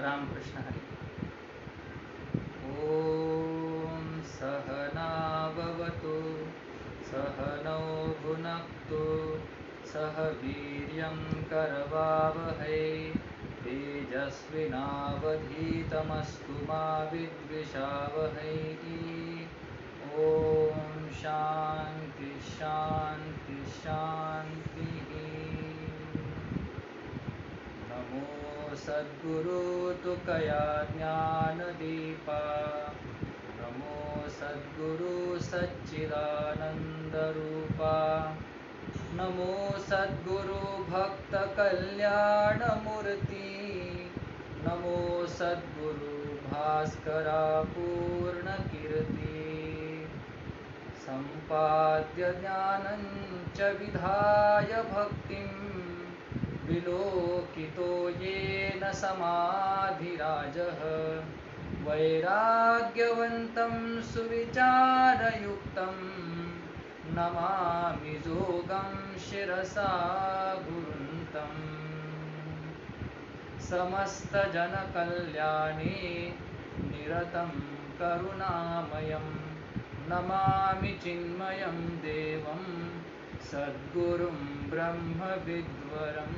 रामकृष्ण हरि। ॐ सहनाववतु सहनौ भुनक्तु सह वीर्यं करवावहै तेजस्विनावधीतमस्तु मा विद्विषावहै। ॐ शान्ति शान्ति शान्तिः। नमो सद्गुरु तुकया ज्ञानदीपा नमो सद्गुरु सच्चिदानन्दरूपा नमो सद्गुरु भक्तकल्याणमूर्ति नमो सद्गुरु भास्करा पूर्णकीर्ति सम्पाद्य ज्ञानं च विधाय भक्तिं विलोकितो येन समाधिराजः वैराग्यवन्तं सुविचारयुक्तं नमामि जोगं शिरसा गुरुन्तं समस्तजनकल्याणे निरतं करुणामयं नमामि चिन्मयं देवं सद्गुरुं ब्रह्मविद्वरम्।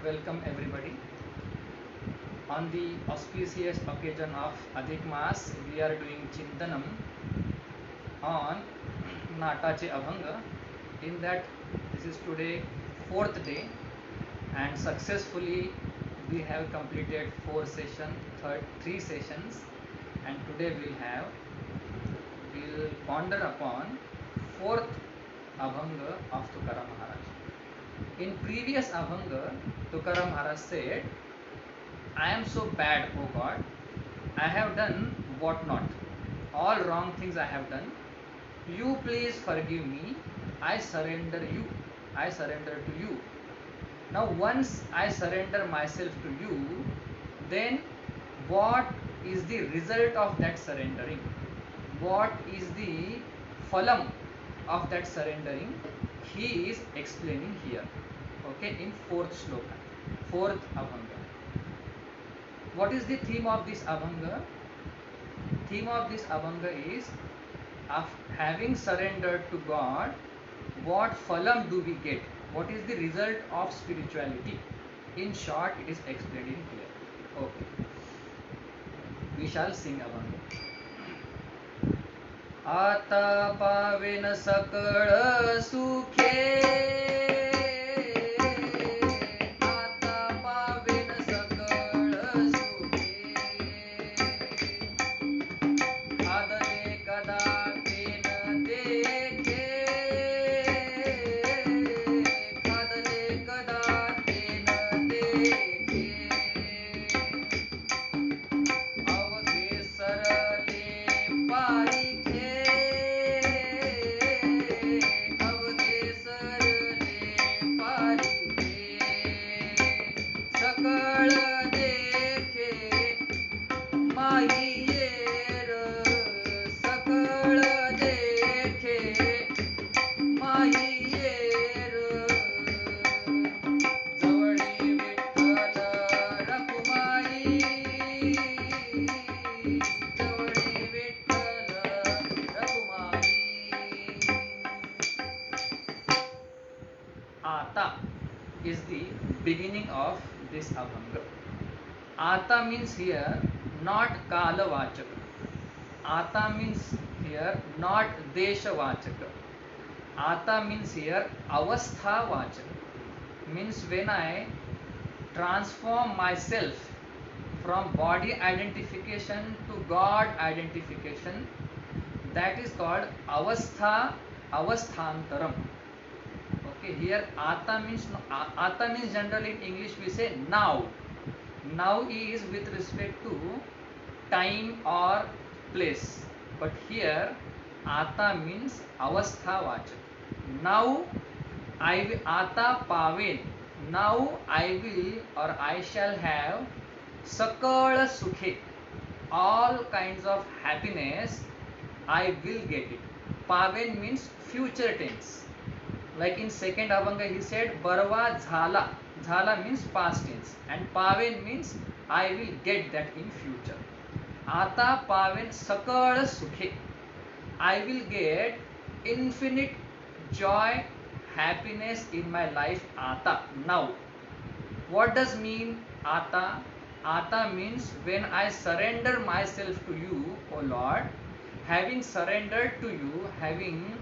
Welcome everybody. On the auspicious occasion of Adhik Maas, we are doing Chintanam on Natache Abhanga. In that, this is today 4th day, and successfully we have completed 3 sessions, and today we'll ponder upon 4th Abhanga of Tukaram Maharaj. In previous Abhanga, Tukaram Maharaj said, I am so bad, O God, I have done what not, all wrong things I have done. You please forgive me, I surrender to you. Now once I surrender myself to you, then what is the result of that surrendering? What is the phalam of that surrendering? He is explaining here, okay, in 4th shloka, 4th Abhanga. What is the theme of this Abhanga? Theme of this Abhanga is, of having surrendered to God, what phalam do we get? What is the result of spirituality? In short, it is explained in here. Okay. We shall sing Abhanga. आता पावेन सकळ सुखे is the beginning of this Abhanga. Ata means here not Kalavachaka. Ata means here not Deshavachaka. Ata means here Avastha Vachaka. Means when I transform myself from body identification to God identification, that is called Avasthantaram. Okay, here Ata means generally in English we say now. Now is with respect to time or place, but here Ata means Avastha Vachak. Now I will Ata Paven. Now I will or I shall have Sakala Sukhe, all kinds of happiness I will get it. Paven means future tense. Like in second Abhanga he said Barva Jhala, Zhala means past tense and paven means I will get that in future. आता पावेन सकळ सुखे. I will get infinite joy, happiness in my life. आता, now. What does mean Ata? Ata means when I surrender myself to you, O Lord, having surrendered to you, having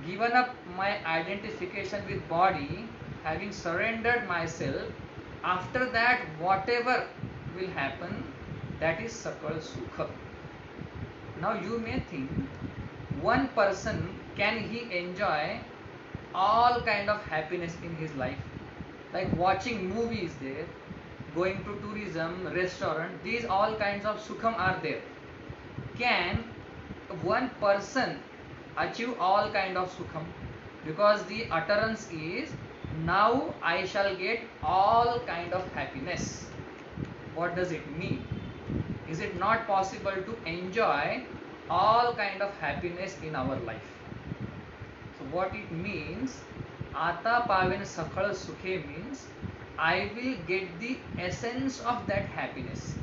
given up my identification with body, having surrendered myself, after that whatever will happen, that is Sakal Sukha. Now you may think, one person, can he enjoy all kind of happiness in his life? Like watching movies there, going to tourism, restaurant, these all kinds of sukham are there. Can one person achieve all kind of sukham? Because the utterance is, now I shall get all kind of happiness. What does it mean? Is it not possible to enjoy all kind of happiness in our life? So what it means, Ata paven sakhal sukhe means I will get the essence of that happiness.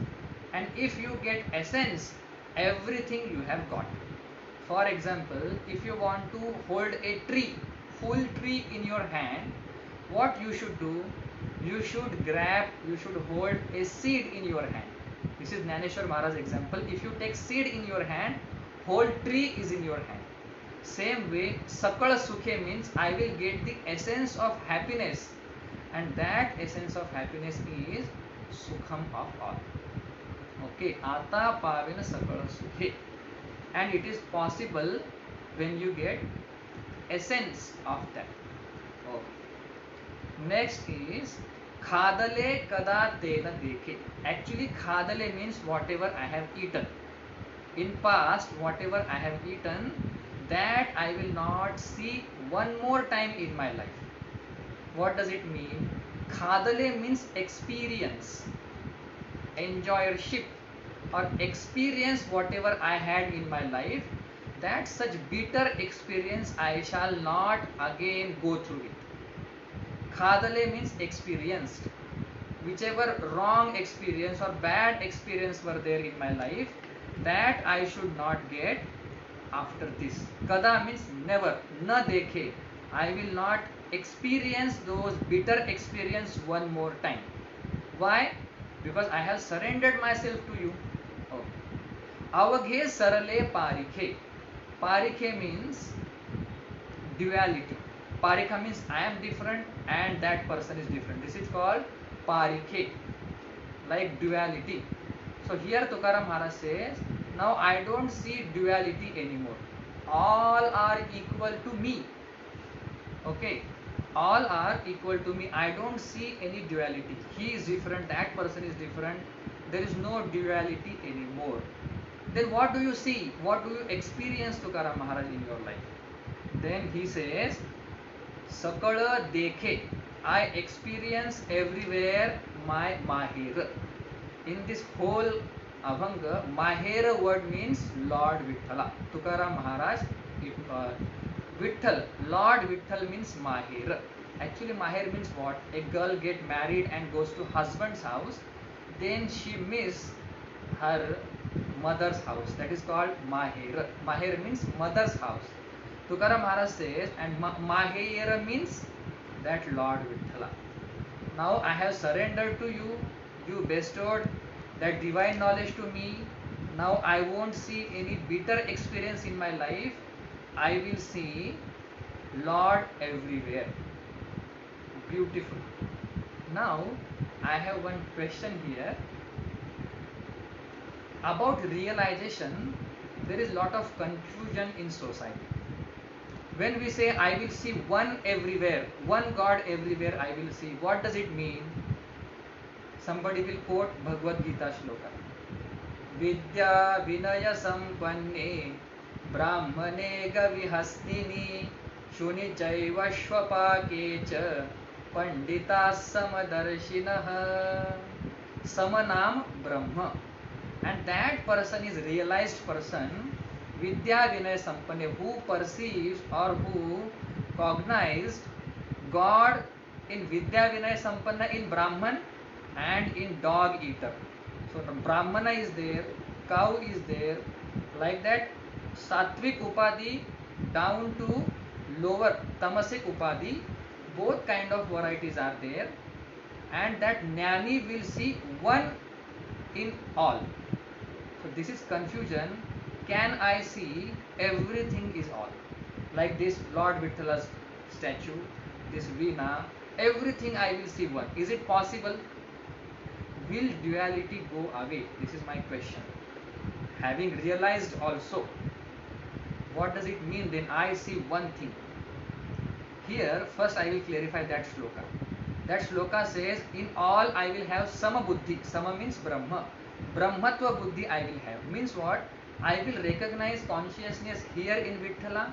And if you get essence, everything you have got. For example, if you want to hold a tree, full tree in your hand, what you should do? You should grab, you should hold a seed in your hand. This is Jnaneshwar Maharaj example. If you take seed in your hand, whole tree is in your hand. Same way, Sakal Sukhe means I will get the essence of happiness, and that essence of happiness is Sukham of all. Okay, Ata Pavena Sakal Sukhe. And it is possible when you get essence of that. Okay. Next is Khadale Kada Tena Dekhe. Actually, Khadale means whatever I have eaten. In past, whatever I have eaten, that I will not see one more time in my life. What does it mean? Khadale means experience, enjoyership, or experience whatever I had in my life, that such bitter experience I shall not again go through it. Khadale means experienced. Whichever wrong experience or bad experience were there in my life, that I should not get after this. Kada means never. Na dekhe. I will not experience those bitter experience one more time. Why? Because I have surrendered myself to you. Avaghe sarale parikhe. Parikhe means duality. Parikha means I am different and that person is different. This is called parikhe, like duality. So here Tukaram Maharaj says, now I don't see duality anymore. All are equal to me. Okay, all are equal to me. I don't see any duality. He is different, that person is different. There is no duality anymore. Then what do you see? What do you experience, Tukaram Maharaj, in your life? Then he says, Sakala dekhe. I experience everywhere my Mahir. In this whole Abhanga, Mahera word means Lord Vithala. Tukaram Maharaj, Vitthal, Lord Vitthal means Mahera. Actually, Maher means what? A girl get married and goes to husband's house, then she miss her mother's house. That is called Mahera. Maher means mother's house. Tukaram Maharaj says, and Mahera means that Lord Vithala. Now I have surrendered to you. You bestowed that divine knowledge to me. Now I won't see any bitter experience in my life. I will see Lord everywhere. Beautiful. Now I have one question here. About realization, there is lot of confusion in society. When we say I will see one everywhere, one God everywhere I will see, what does it mean? Somebody will quote Bhagavad Gita shloka. Vidya vinaya sampanne brahmane gavihastini shuni jaiva shvapake cha pandita samadarshinaha. Samanam Brahma. And that person is realized person, Vidya Vinaya Sampanne, who perceives or who cognized God in Vidya Vinay Sampanna, in Brahman, and in dog eater. So Brahmana is there, cow is there, like that Sattvic Upadhi down to lower Tamasic Upadhi, both kind of varieties are there, and that Jnani will see one in all. So this is confusion. Can I see everything is all? Like this Lord Vitthala's statue, this Veena, everything I will see one. Is it possible? Will duality go away? This is my question. Having realized also, what does it mean then I see one thing? Here, first I will clarify that shloka. That shloka says, in all I will have sama buddhi. Sama means Brahma. Brahmatva buddhi I will have. Means what? I will recognize consciousness here in Vithala,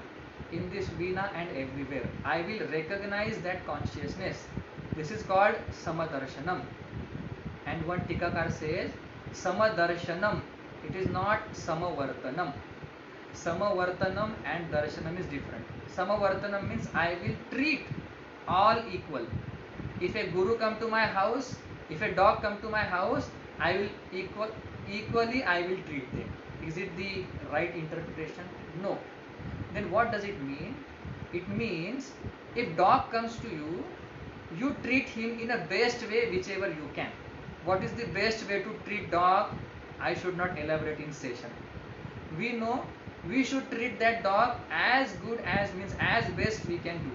in this Veena and everywhere. I will recognize that consciousness. This is called Samadarshanam. And one Tikakar says, Samadarshanam. It is not Samavartanam. Samavartanam and Darshanam is different. Samavartanam means I will treat all equal. If a guru come to my house, if a dog come to my house, I will equally I will treat them. Is it the right interpretation? No. Then what does it mean? It means if dog comes to you, you treat him in a best way whichever you can. What is the best way to treat dog? I should not elaborate in session. We know we should treat that dog as good as means as best we can do.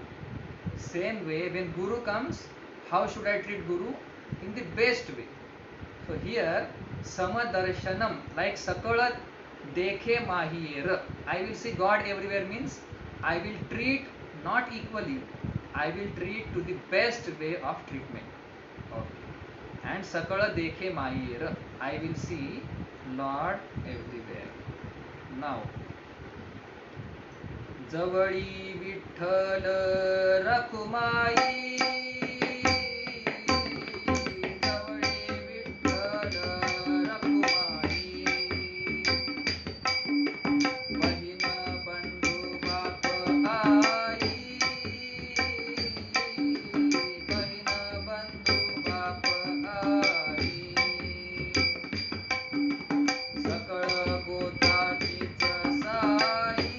Same way when Guru comes, how should I treat Guru? In the best way. So here Samadarshanam, like Sakala Dekhe Mahiyera, I will see God everywhere means I will treat not equally, I will treat to the best way of treatment. Okay. And Sakala Dekhe Mahiyera, I will see Lord everywhere. Now जवळी Vitthal Rakhumai, जवळी Vitthal Rakhumai, बहीण बंधू बाप आई, बहीण बंधू बाप आई, सकळ गोताचीच Sai,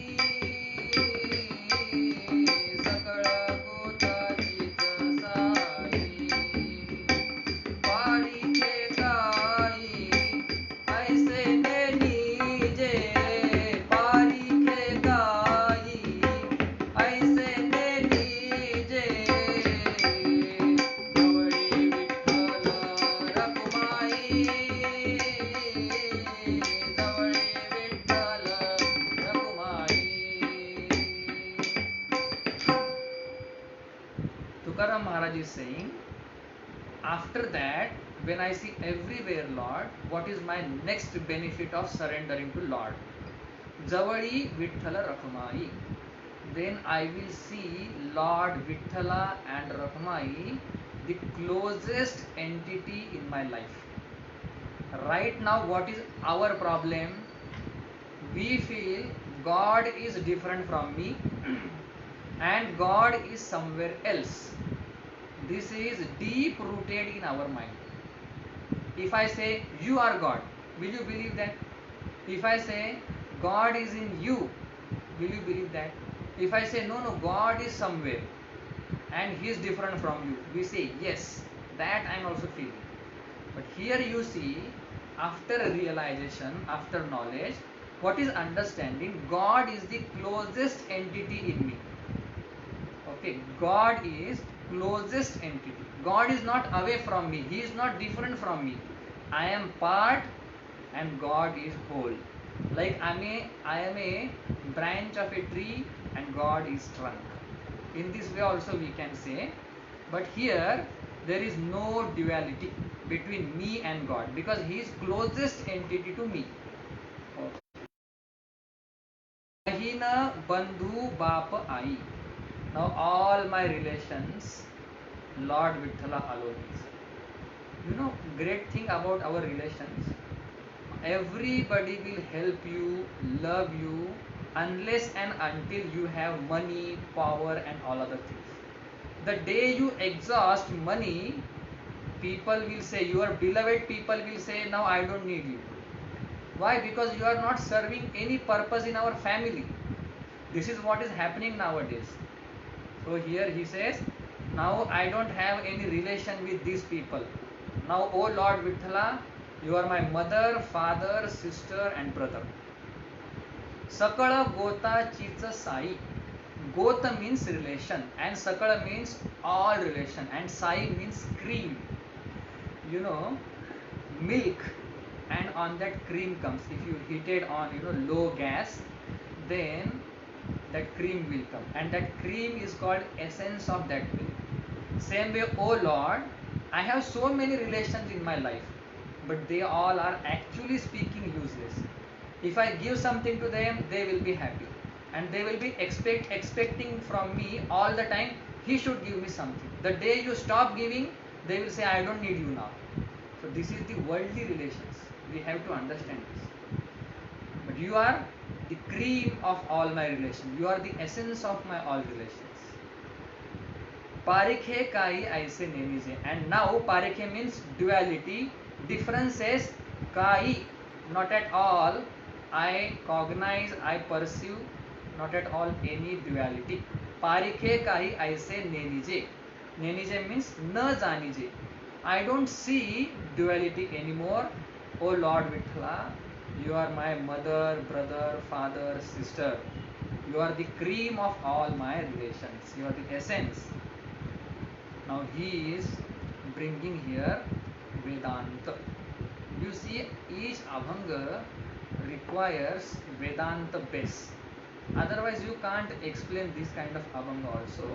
Tukaram Maharaj is saying, after that, when I see everywhere Lord, what is my next benefit of surrendering to Lord? Javali Vithala Rakhamai. Then I will see Lord Vithala and Rakhamai, the closest entity in my life. Right now, what is our problem? We feel God is different from me and God is somewhere else. This is deep rooted in our mind. If I say you are God, will you believe that? If I say God is in you, will you believe that? If I say no, God is somewhere and He is different from you, we say yes, that I am also feeling. But here you see, after realization, after knowledge, what is understanding? God is the closest entity in me. Okay, God is closest entity. God is not away from me. He is not different from me. I am part and God is whole. Like I am a branch of a tree and God is trunk. In this way also we can say. But here there is no duality between me and God because He is closest entity to me. Bahina Bandhu Bapa Ai. Now all my relations, Lord Vithala alone is. You know, great thing about our relations, everybody will help you, love you, unless and until you have money, power and all other things. The day you exhaust money, people will say, your beloved people will say, now I don't need you. Why? Because you are not serving any purpose in our family. This is what is happening nowadays. So here he says, now I don't have any relation with these people. Now, O Lord Vithala, you are my mother, father, sister and brother. Sakala Gota Chicha Sai. Gota means relation and Sakala means all relation and Sai means cream. You know, milk, and on that cream comes. If you heat it on low gas, then that cream will come, and that cream is called essence of that milk. Same way, oh Lord, I have so many relations in my life, but they all are actually speaking useless. If I give something to them, they will be happy, and they will be expecting from me all the time. He should give me something. The day you stop giving, they will say, I don't need you now. So this is the worldly relations. We have to understand this. But you are the cream of all my relations. You are the essence of my all relations. Parikhe kai aise nenije. And now parikhe means duality. Difference is kai, not at all. I cognize, I perceive, not at all any duality. Parikhe kai aise nenije. Nenije means na janije. I don't see duality anymore. O Lord Vithala, you are my mother, brother, father, sister. You are the cream of all my relations. You are the essence. Now he is bringing here Vedanta. You see, each Abhanga requires Vedanta base. Otherwise, you can't explain this kind of Abhanga also.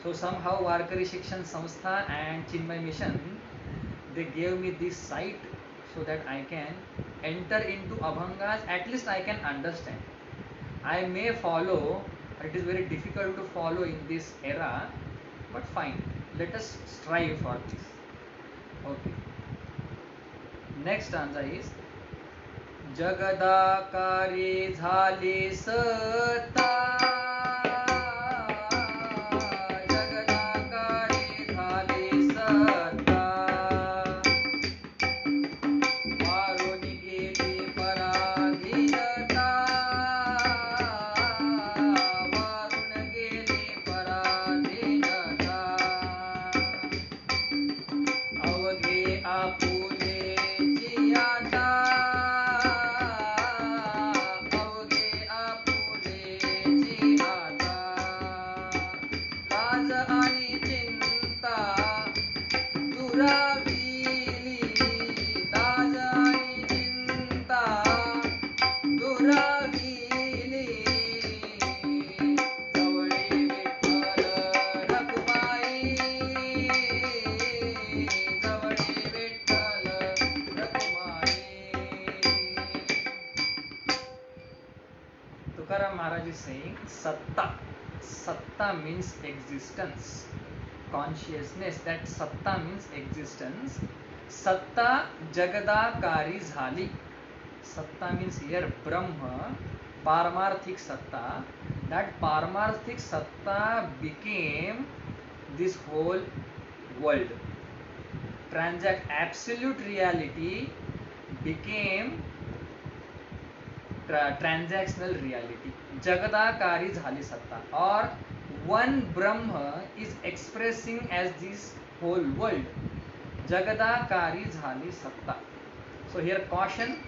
So somehow Warkari Shikshan Samstha and Chinmay Mission, they gave me this site so that I can enter into Abhangas, at least I can understand. I may follow, it is very difficult to follow in this era, but fine, let us strive for this. Okay. Next stanza is Jagadakari Jhali Sata. Tukaram Maharaj is saying Satta. Satta means existence, consciousness. That Satta means existence. Satta Jagadakari Jhali. Satta means here Brahma, Paramarthik Satta. That Paramarthik Satta became this whole world. Absolute reality became transactional reality. Jagadakari Jhali Satta, or one Brahma is expressing as this whole world. Jagadakari Jhali Satta. So here caution.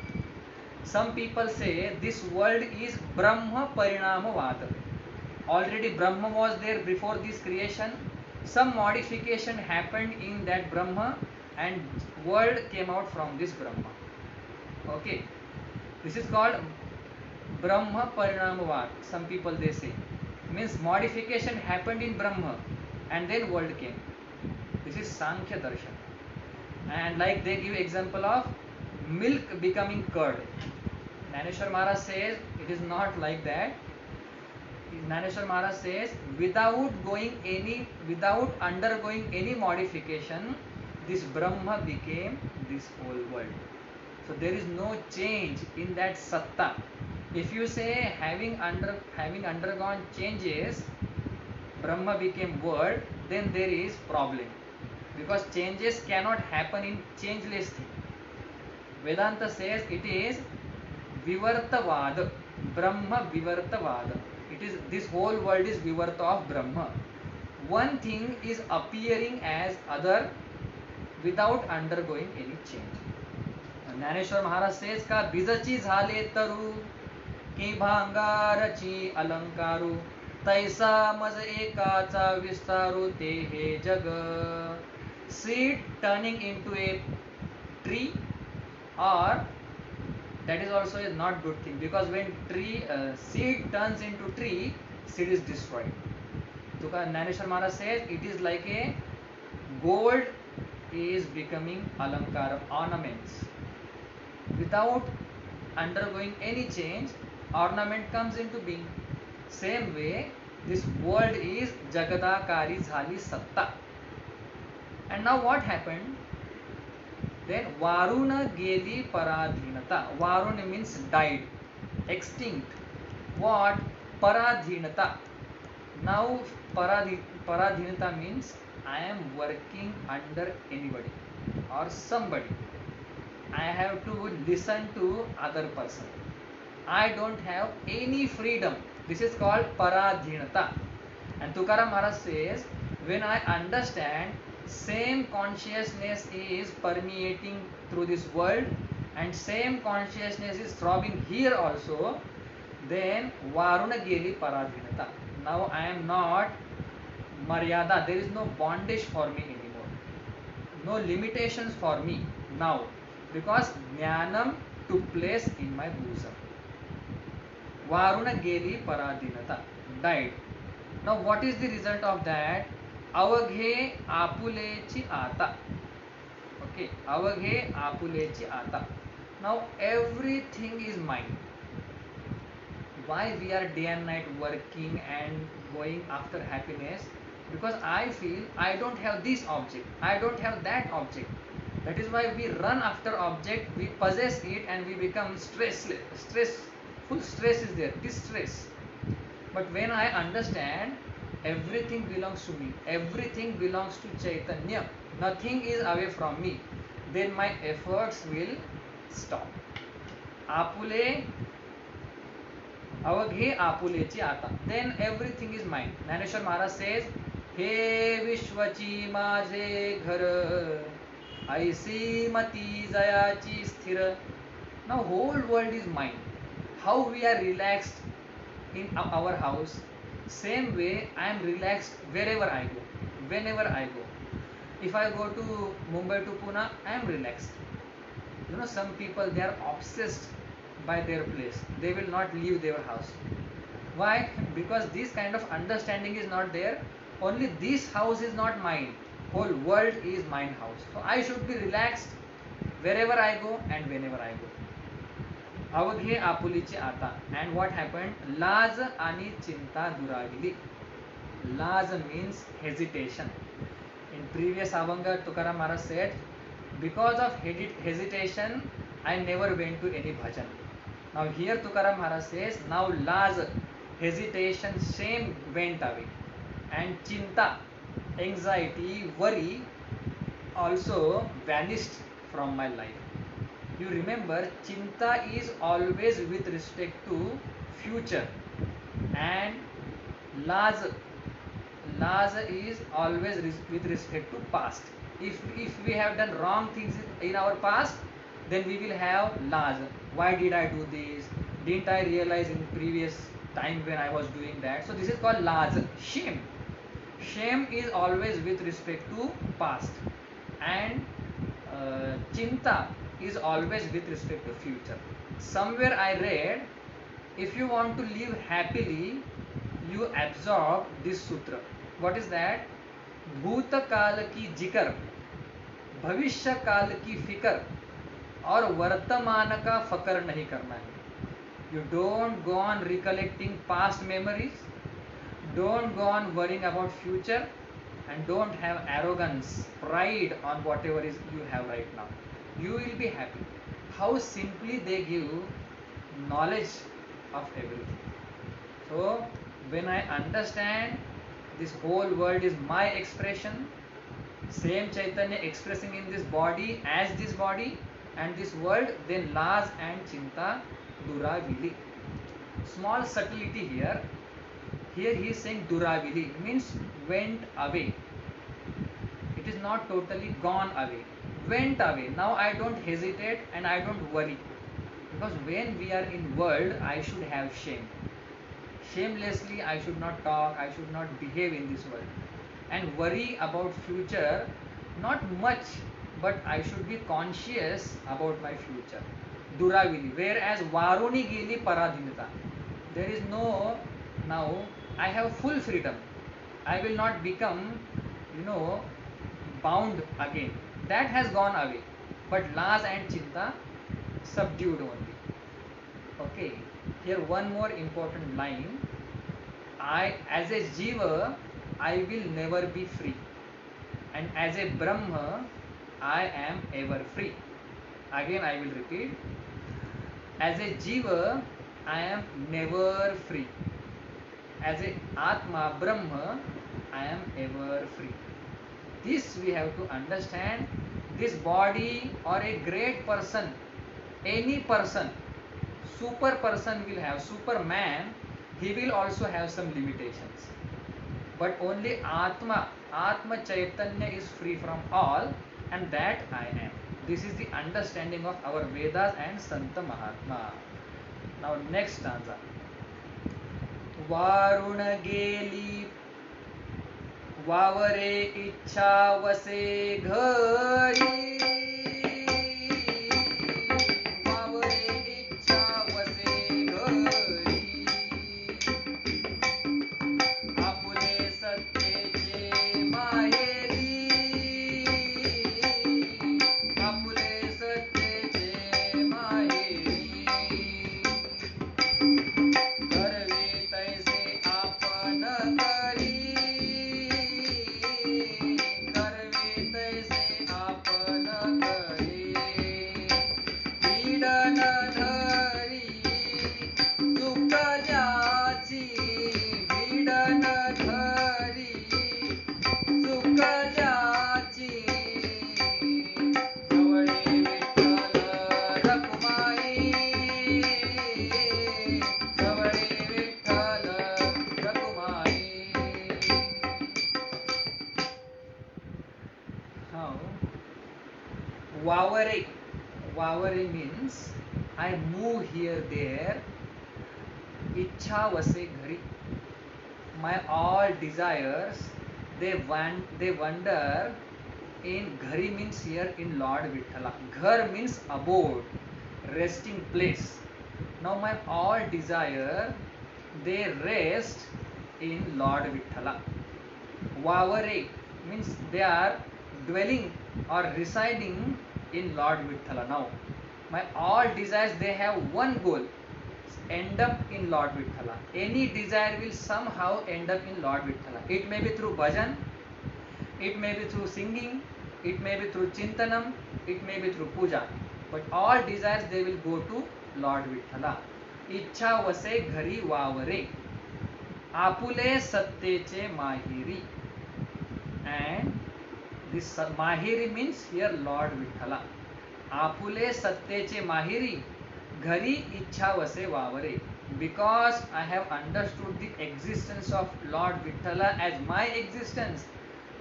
Some people say this world is Brahma Parinamavada. Already Brahma was there before this creation. Some modification happened in that Brahma and world came out from this Brahma. Okay. This is called Brahma Parinamavad. Some people they say. Means modification happened in Brahma and then world came. This is Sankhya Darshan. And like they give example of milk becoming curd. Naneshwar Maharaj says it is not like that. Naneshwar Maharaj says without undergoing any modification, this Brahma became this whole world. So there is no change in that Satta. If you say having undergone changes, Brahma became word, then there is problem, because changes cannot happen in changeless thing. Vedanta says it is Vivartavada, Brahma Vivartavada. It is, this whole world is Vivarta of Brahma. One thing is appearing as other without undergoing any change. Dnyaneshwar Maharaj says का बीजची झाले तरु की भांगारची अलंकारू तैसा मज एकाचा विस्तारू ते हे जग. Seed turning into a tree, or that is also a not good thing, because when seed turns into tree, seed is destroyed. So Naneshwar Maharaj says it is like a gold is becoming alankara, ornaments. Without undergoing any change, ornament comes into being. Same way, this world is jagadakari zhali satta. And now what happened? Then Varuna geli paradhinata. Varuna means died, extinct. What? Paradhinata. Now paradhinata means I am working under anybody or somebody. I have to listen to other person. I don't have any freedom. This is called paradhinata. And Tukaram Maharaj says, when I understand same consciousness is permeating through this world and same consciousness is throbbing here also, then Varuna geli paradhinata. Now I am not maryada. There is no bondage for me anymore. No limitations for me now, because jnanam took place in my bosom. Varuna geli paradhinata, died. Now what is the result of that? Avaghe apulechi ata. Okay, avaghe apulechi ata. Now everything is mine. Why we are day and night working and going after happiness? Because I feel I don't have this object, I don't have that object. That is why we run after object, we possess it, and we become full stress is there, distress. But when I understand everything belongs to me, everything belongs to Chaitanya, nothing is away from me, then my efforts will stop. Apule, avaghe apulechi ata. Then everything is mine. Naneshwar Maharaj says, He Vishwachi माझे घर, ऐसी मती जयाची स्थिर. Now whole world is mine. How we are relaxed in our house, same way I am relaxed wherever I go, whenever I go. If I go to Mumbai to Pune, I am relaxed. You know, some people, they are obsessed by their place, they will not leave their house. Why? Because this kind of understanding is not there. Only this house is not mine, whole world is mine house. So I should be relaxed wherever I go and whenever I go. Avaghe apulichi ata. And what happened? Laz ani chinta duragili. Laz means hesitation. In previous Abhanga, Tukaram Maharaj said, because of hesitation, I never went to any bhajan. Now here Tukaram Maharaj says, now laz, hesitation, shame went away. And chinta, anxiety, worry also vanished from my life. You remember, chinta is always with respect to future, and laz is always with respect to past. If we have done wrong things in our past, then we will have laz. Why did I do this? Didn't I realize in previous time when I was doing that? So this is called laz, shame. Shame is always with respect to past, and chinta is always with respect to future. Somewhere I read, if you want to live happily, you absorb this sutra. What is that? Bhuta काल की जिकर, भविष्य काल की फिकर, और वर्तमान का फकर नहीं करना है. You don't go on recollecting past memories, don't go on worrying about future, and don't have arrogance, pride on whatever is you have right now. You will be happy. How simply they give knowledge of everything. So when I understand This whole world is my expression. Same Chaitanya expressing in this body as this body and this world, then Las and Chinta Duravili. Small subtlety here. Here he is saying Duravili means went away. It is not totally gone away. Went away. Now I don't hesitate and I don't worry. Because when we are in world, I should have shame. Shamelessly I should not talk, I should not behave in this world. And worry about future, not much, but I should be conscious about my future. Duravili. Whereas Varuni Gili Paradhinita. There is no, now I have full freedom. I will not become, bound again. That has gone away. But Las and Chinta subdued only. Okay. Here one more important line. I, as a Jiva, I will never be free. And as a Brahma, I am ever free. Again I will repeat. As a Jiva, I am never free. As a Atma, Brahma, I am ever free. This we have to understand. This body or a great person, any person, super person will have, Superman, he will also have some limitations. But only Atma Chaitanya is free from all, and that I am. This is the understanding of our Vedas and Santa Mahatma. Now next stanza. Varuna Geli Waware इच्छा वसे घरी वावरे इच्छा वसे घरी आपुले सत्तेचे माहेरी आपुले सत्तेचे माहेरी करवे तैसे आपण करी Vavare. Vavare means I move here, there. Ichha vase ghari. My all desires, they wander in Ghari means here in Lord Vithala. Ghar means abode, resting place. Now my all desire, they rest in Lord Vithala. Vavare means they are dwelling or residing in Lord Vithala. Now my all desires, they have one goal, end up in Lord Vithala. Any desire will somehow end up in Lord Vithala. It may be through bhajan, it may be through singing, it may be through chintanam, it may be through puja, but all desires, they will go to Lord Vithala. Ichha vase ghari vavare, apule satteche mahiri. And this mahiri means here Lord Vithala. Apule satteche mahiri, ghari ichha vase vavare. Because I have understood the existence of Lord Vithala as my existence,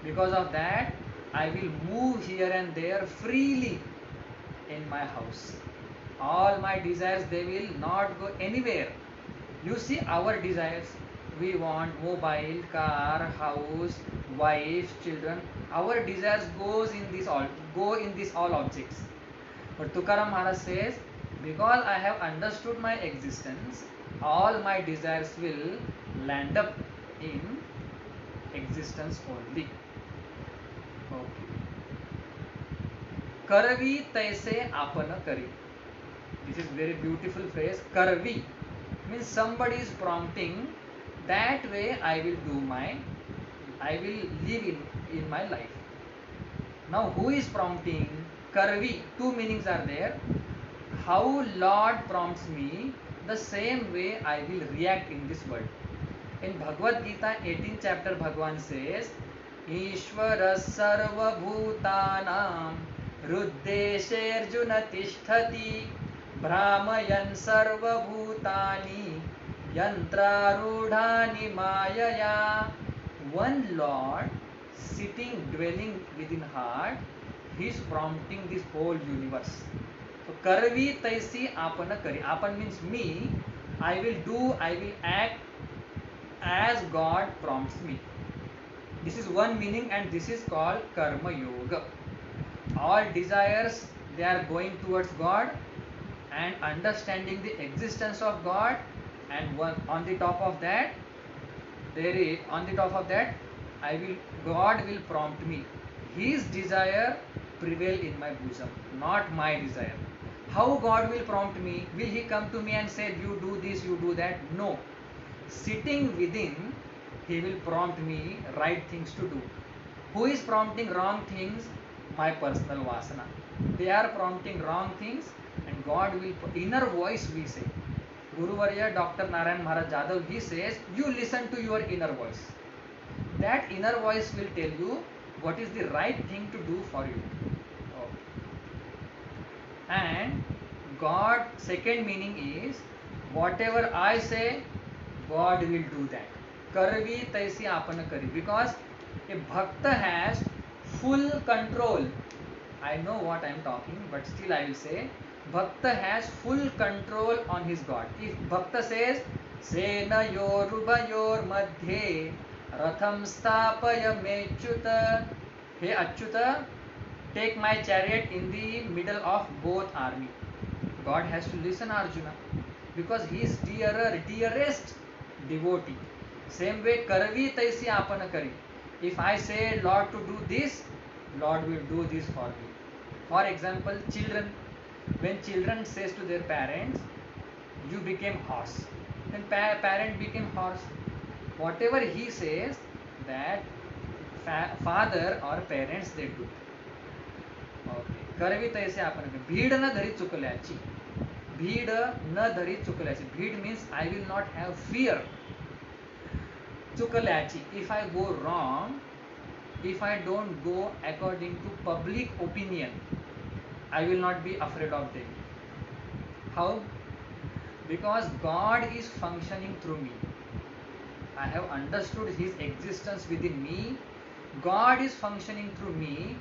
because of that I will move here and there freely in my house. All my desires, they will not go anywhere. You see our desires, we want mobile, car, house, wife, children. Our desires go in these all objects. But Tukaram Maharaj says, because I have understood my existence, all my desires will land up in existence only. Okay. Karvi taise apana kari. This is very beautiful phrase. Karvi means somebody is prompting. That way I will live in my life. Now who is prompting? Karvi. Two meanings are there. How Lord prompts me, the same way I will react in this world. In Bhagavad Gita 18th chapter, Bhagwan says, Ishvara sarvabhutanam ruddesherjuna tishtati brahmayan sarvabhutani yantrarudhani mayaya. One Lord sitting, dwelling within heart, he is prompting this whole universe. So, karvi taisi apana kari. Apan means me. I will do, I will act as God prompts me. This is one meaning, and this is called karma yoga. All desires, they are going towards God and understanding the existence of God, and on the top of that, God will prompt me. His desire prevail in my bosom, not my desire. How God will prompt me? Will He come to me and say, you do this, you do that? No. Sitting within, He will prompt me right things to do. Who is prompting wrong things? My personal vasana. They are prompting wrong things, and God will, inner voice we say. Guru Varya Dr. Narayan Maharaj Jadhav, he says, you listen to your inner voice. That inner voice will tell you what is the right thing to do for you. Okay. And God, second meaning is, whatever I say, God will do that. Karvi taisi apana kari. Because a bhakta has full control. I know what I am talking, but still I will say, bhakta has full control on his God. If bhakta says, Sena yorubayor madhye ratham stapaya mechuta, hey Achyuta, take my chariot in the middle of both army. God has to listen Arjuna, because he is dearest devotee. Same way, karvi taisi apana kari. If I say Lord to do this, Lord will do this for me. For example, children, when children says to their parents, you became horse, then parent became horse. Whatever he says, that father or parents they do. Okay. करवी तैसे आपण भीड न धरी चुकल्याची. भीड न धरी चुकल्याची. भीड means I will not have fear. चुकल्याची. If I go wrong, if I don't go according to public opinion, I will not be afraid of them. How? Because God is functioning through me. I have understood His existence within me. God is functioning through me.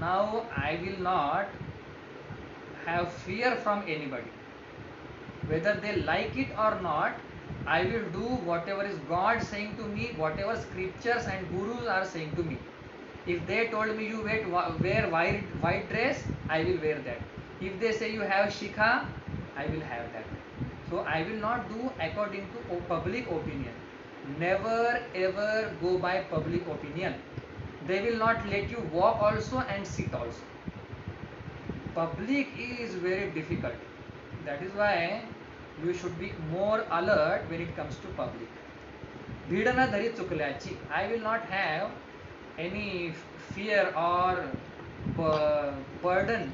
Now I will not have fear from anybody. Whether they like it or not, I will do whatever is God saying to me, whatever scriptures and gurus are saying to me. If they told me you wear white dress, I will wear that. If they say you have shikha, I will have that. So I will not do according to public opinion. Never ever go by public opinion. They will not let you walk also and sit also. Public is very difficult. That is why you should be more alert when it comes to public. Bhidana dhari chukल्याची. I will not have any fear or burden,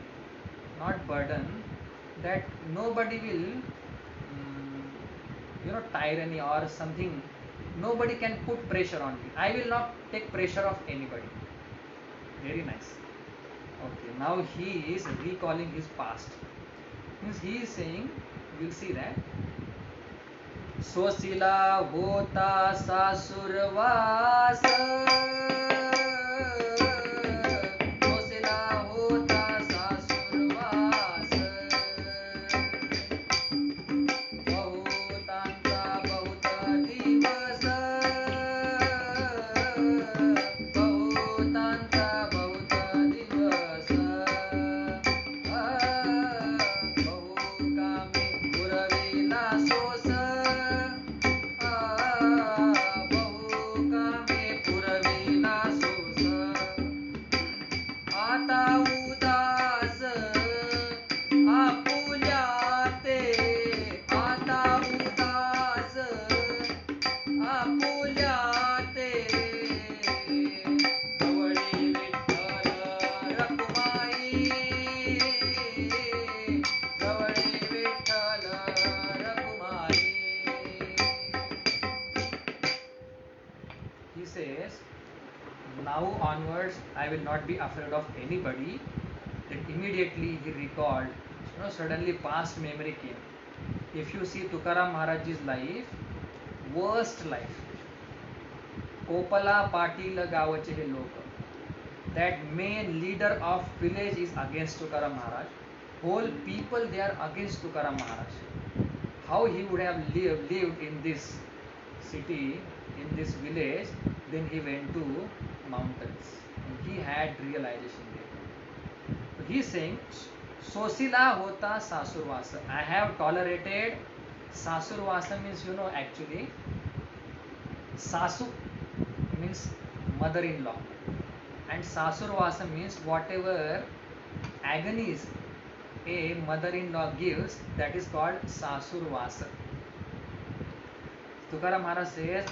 not burden, that nobody will, tyranny or something. Nobody can put pressure on me. I will not take pressure of anybody. Very nice. Okay, now he is recalling his past. Means he is saying, we'll see that. Swasila hota sasurvas. I will not be afraid of anybody. Then immediately he recalled, suddenly past memory came. If you see Tukaram Maharaj's life, worst life. Kopala Patil गावाचे हे लोक. That main leader of village is against Tukaram Maharaj. Whole people they are against Tukaram Maharaj. How he would have lived in this city, in this village, then he went to mountains. And he had realization there. So he is saying, Sosila hota Sasurvasa. I have tolerated. Sasurvasa means, actually, Sasu means mother-in-law. And Sasurvasa means whatever agonies a mother-in-law gives, that is called Sasurvasa. Tukaram Maharaj says,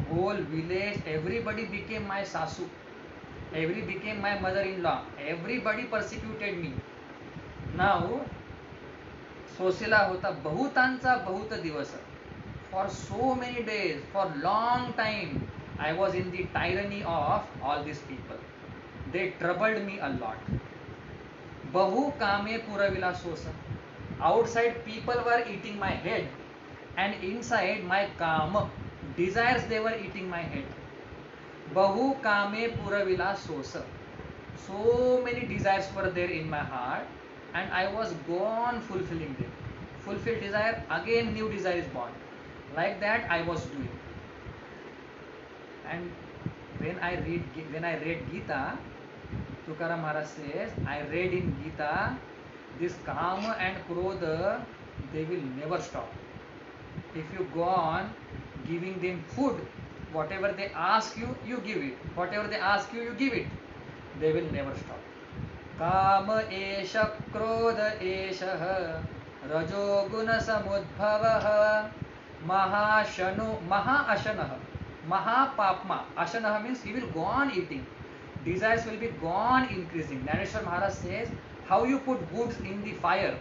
whole village, everybody became my Sasu. Everybody became my mother-in-law. Everybody persecuted me. Now, Sosila hota bahutancha bahut divas. For so many days, for long time, I was in the tyranny of all these people. They troubled me a lot. Bahu kame puravila sosa. Outside people were eating my head, and inside my kama, desires, they were eating my head. Bahu kame puravila sosa. So many desires were there in my heart, and I was gone fulfilling them. Fulfill desire, again new desire is born. Like that I was doing. And when I read Gita, Tukaram Maharaj says, I read in Gita, this Kama and Krodha, they will never stop. If you go on giving them food, whatever they ask you, you give it. Whatever they ask you, you give it. They will never stop. Kama esha Krodha esha rajo guna samudbhava maha ashanaha maha papma. Ashanaha means he will go on eating. Desires will be gone increasing. Naneshwar Maharaj says, how you put wood in the fire,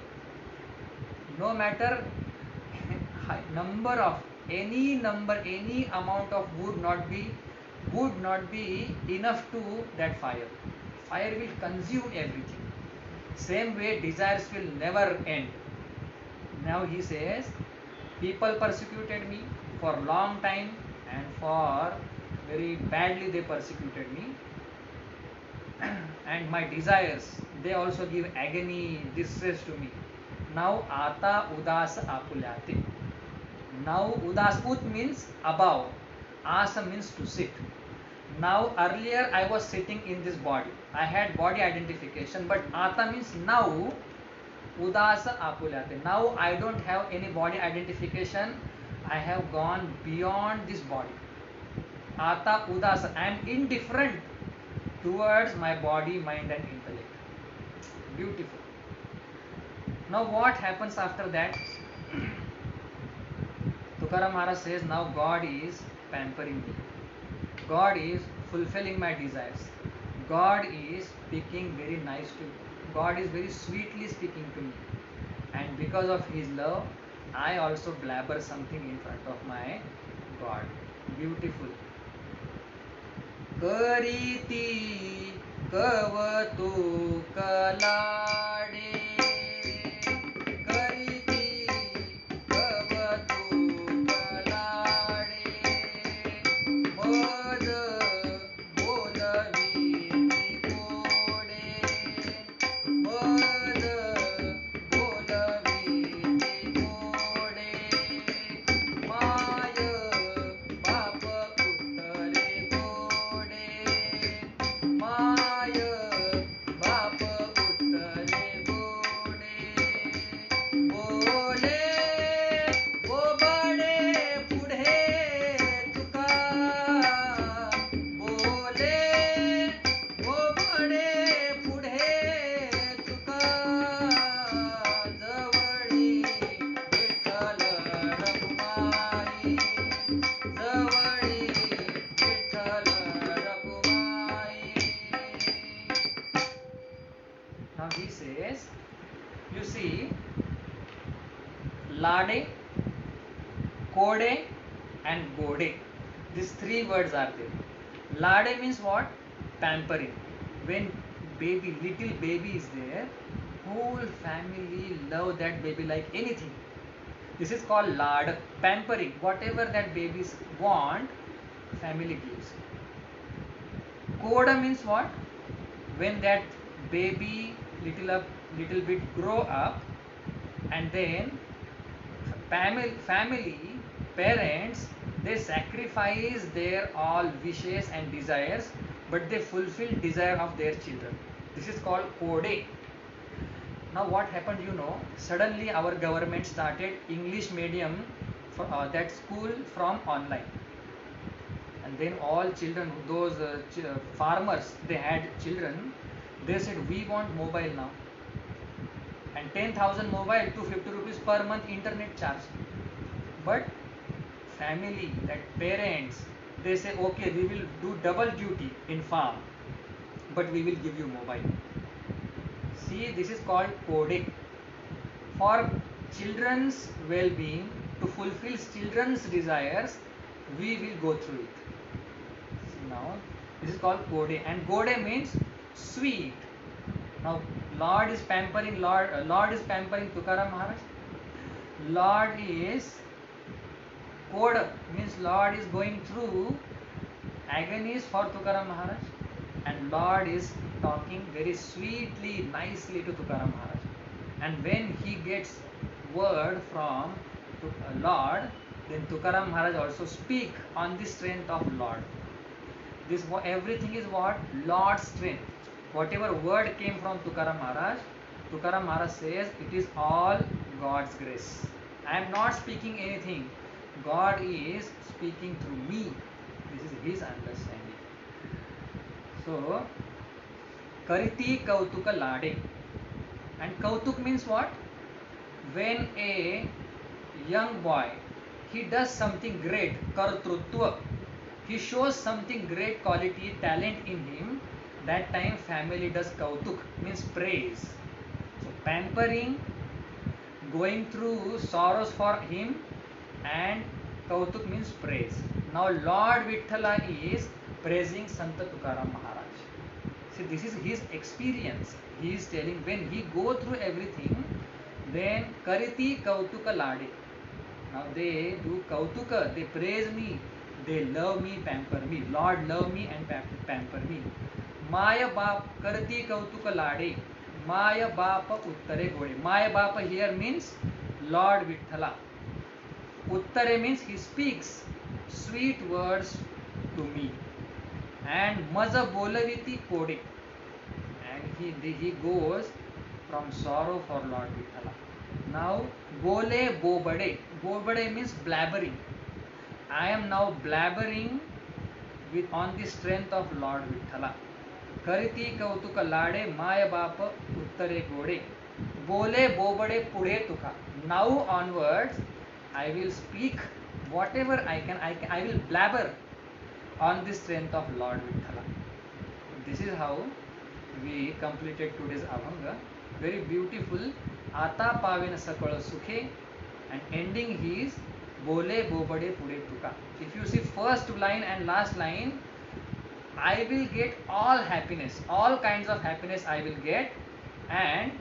no matter any amount of wood would not be enough to that fire. Fire will consume everything. Same way desires will never end. Now he says, people persecuted me for long time, and for very badly they persecuted me. And my desires, they also give agony, distress to me. Now ata udas apulyate. Now udas, ut means above, asa means to sit. Now earlier I was sitting in this body. I had body identification, but ata means now udasa apulyate. Now I don't have any body identification. I have gone beyond this body. Ata udasa. I am indifferent towards my body, mind and intellect. Beautiful. Now what happens after that? Tukaram Maharaj says, now God is pampering me. God is fulfilling my desires. God is speaking very nice to me. God is very sweetly speaking to me. And because of His love, I also blabber something in front of my God. Beautiful. Kariti kavatu kalade. Kariti kavatu kalade. Mad bodavi kode. Mad bodavi kode. Maya bapa uttare kode. Maya bapa uttare kode. Bole wo bade pudhe tuka. Bole wo bade pudhe tuka. Zavadi Vithala Raghumai. Zavadi Vithala Raghumai. Now he says, you see, Lade, Kode and Gode. These three words are there. Lade means what? Pampering. when little baby is there, whole family love that baby like anything. This is called lad, pampering. Whatever that babies want, family gives. Koda means what? When that baby little bit grow up, and then family parents, they sacrifice their all wishes and desires, but they fulfill desire of their children. This is called Kode. Now what happened, suddenly our government started English medium for that school from online, and then all children, those farmers, they had children, they said we want mobile now, and 10,000 mobile, 250 rupees per month internet charge. But family, that parents, they say okay, we will do double duty in farm, but we will give you mobile. See, this is called coding. For children's well-being, to fulfill children's desires, we will go through it. Now this is called code, and gode means sweet. Now Lord is pampering Tukaram Maharaj. Lord is code means Lord is going through agonies for Tukaram Maharaj, and Lord is talking very sweetly, nicely to Tukaram Maharaj. And when he gets word from Lord, then Tukaram Maharaj also speak on the strength of Lord. This everything is what? Lord's strength. Whatever word came from Tukaram Maharaj says it is all God's grace. I am not speaking anything. God is speaking through me. This is his understanding. So, Kariti Kautuka Lade. And Kautuk means what? When a young boy, he does something great, Kartrutva, he shows something great quality, talent in him, that time family does Kautuk, means praise. So pampering, going through sorrows for him, and Kautuk means praise. Now Lord Vithala is praising Santa Tukaram Maharaj. See, this is his experience. He is telling when he go through everything, then Kariti Kautuka Lade. Now they do Kautuka, they praise me, they love me, pamper me. Lord love me and pamper me. Maya Bap Karati Kautuka Lade. Maya Bapa Uttare Gode. Maya Bapa here means Lord Vithala. Uttare means he speaks sweet words to me. And Maza Bolaviti Kode. And he goes from sorrow for Lord Vithala. Now Bole Bobade. Bobade means blabbering. I am now blabbering on the strength of Lord Vithala. Kariti Kautuka Lade Maya Bapa Uttare Gode. Bole Bobade Pude Tuka. Now onwards, I will speak whatever I can. I will blabber on the strength of Lord Vithala. This is how we completed today's Abhanga. Very beautiful. Ata Pavena Sakala Sukhe, and ending is Bole Bobade Pude Tuka. If you see first line and last line, I will get all happiness, all kinds of happiness I will get, and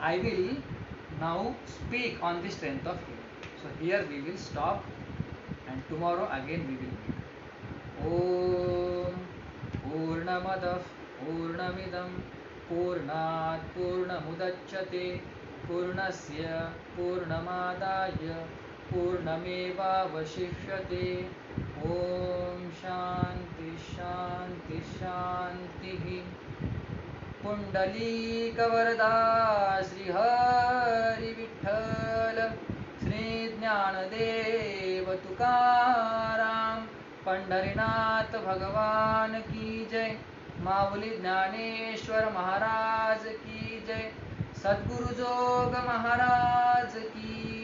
I will now speak on the strength of him. So here we will stop, and tomorrow again we will meet. Om Purnamadah Purnamidam Purnat Purnamudachyate Purnasya Purnamadaya Purnameva Vashishyate. Om Shanti Shanti Shanti. Pundalika Varada Sri Hari Vitthal Sri Jnanadeva Tukaram Pandharinath Bhagavan ki jai. Mauli Jnaneshwar Maharaj ki jai. Sadguru Jog Maharaj ki